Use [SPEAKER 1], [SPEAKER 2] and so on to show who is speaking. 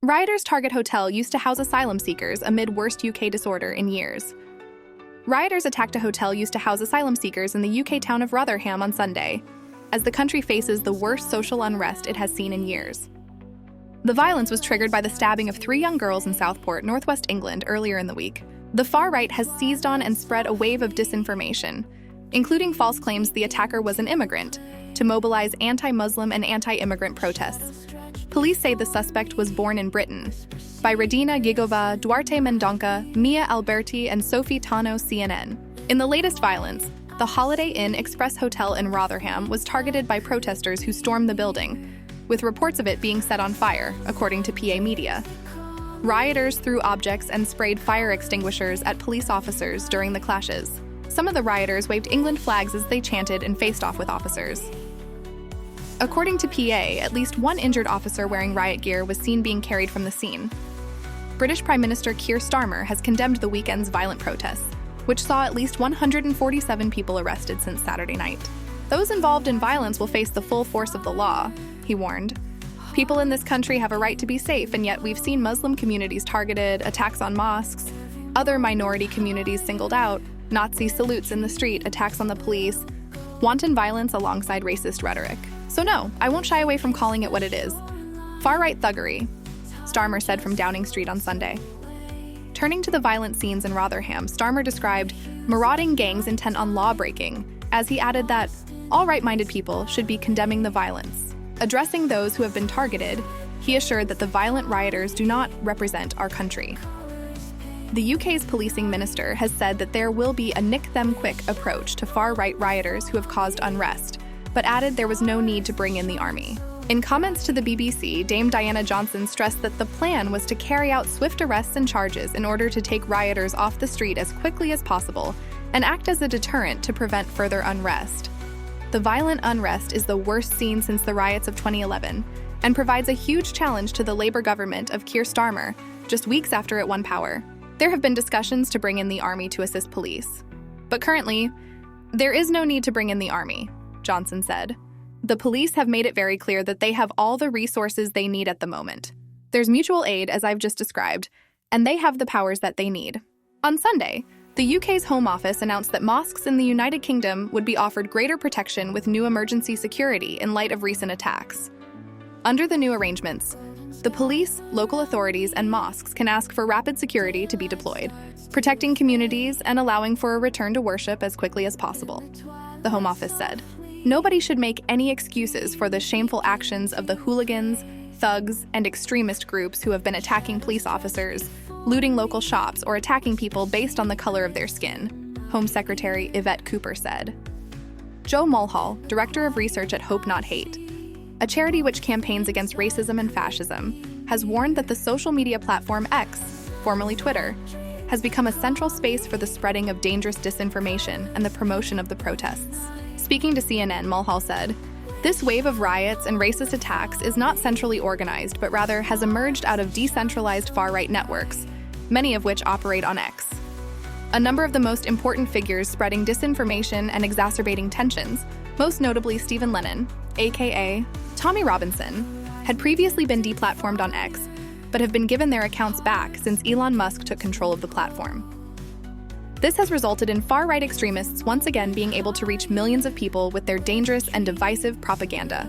[SPEAKER 1] Rioters' Target Hotel used to house asylum seekers amid worst UK disorder in years. Rioters attacked a hotel used to house asylum seekers in the UK town of Rotherham on Sunday, as the country faces the worst social unrest it has seen in years. The violence was triggered by the stabbing of 3 young girls in Southport, northwest England, earlier in the week. The far right has seized on and spread a wave of disinformation, including false claims the attacker was an immigrant, to mobilize anti-Muslim and anti-immigrant protests. Police say the suspect was born in Britain. By Radina, Gigova, Duarte, Mendonca, Mia, Alberti, and Sophie, Tanno, CNN. In the latest violence, the Holiday Inn Express Hotel in Rotherham was targeted by protesters who stormed the building, with reports of it being set on fire, according to PA media. Rioters threw objects and sprayed fire extinguishers at police officers during the clashes. Some of the rioters waved England flags as they chanted and faced off with officers. According to PA, at least one injured officer wearing riot gear was seen being carried from the scene. British Prime Minister Keir Starmer has condemned the weekend's violent protests, which saw at least 147 people arrested since Saturday night. Those involved in violence will face the full force of the law, he warned. People in this country have a right to be safe, and yet we've seen Muslim communities targeted, attacks on mosques, other minority communities singled out, Nazi salutes in the street, attacks on the police, wanton violence alongside racist rhetoric. So no, I won't shy away from calling it what it is. Far-right thuggery, Starmer said from Downing Street on Sunday. Turning to the violent scenes in Rotherham, Starmer described marauding gangs intent on law-breaking, as he added that all right-minded people should be condemning the violence. Addressing those who have been targeted, he assured that the violent rioters do not represent our country. The UK's policing minister has said that there will be a nick-them-quick approach to far-right rioters who have caused unrest, but added there was no need to bring in the army. In comments to the BBC, Dame Diana Johnson stressed that the plan was to carry out swift arrests and charges in order to take rioters off the street as quickly as possible and act as a deterrent to prevent further unrest. The violent unrest is the worst seen since the riots of 2011 and provides a huge challenge to the Labour government of Keir Starmer, just weeks after it won power. There have been discussions to bring in the army to assist police. But currently, there is no need to bring in the army, Johnson said. The police have made it very clear that they have all the resources they need at the moment. There's mutual aid, as I've just described, and they have the powers that they need. On Sunday, the UK's Home Office announced that mosques in the United Kingdom would be offered greater protection with new emergency security in light of recent attacks. Under the new arrangements, the police, local authorities, and mosques can ask for rapid security to be deployed, protecting communities and allowing for a return to worship as quickly as possible, the Home Office said. Nobody should make any excuses for the shameful actions of the hooligans, thugs, and extremist groups who have been attacking police officers, looting local shops, or attacking people based on the color of their skin, Home Secretary Yvette Cooper said. Joe Mulhall, Director of Research at Hope Not Hate, a charity which campaigns against racism and fascism, has warned that the social media platform X, formerly Twitter, has become a central space for the spreading of dangerous disinformation and the promotion of the protests. Speaking to CNN, Mulhall said, "This wave of riots and racist attacks is not centrally organized, but rather has emerged out of decentralized far-right networks, many of which operate on X. A number of the most important figures spreading disinformation and exacerbating tensions, most notably Stephen Lennon, aka Tommy Robinson, had previously been deplatformed on X, but have been given their accounts back since Elon Musk took control of the platform. This has resulted in far-right extremists once again being able to reach millions of people with their dangerous and divisive propaganda."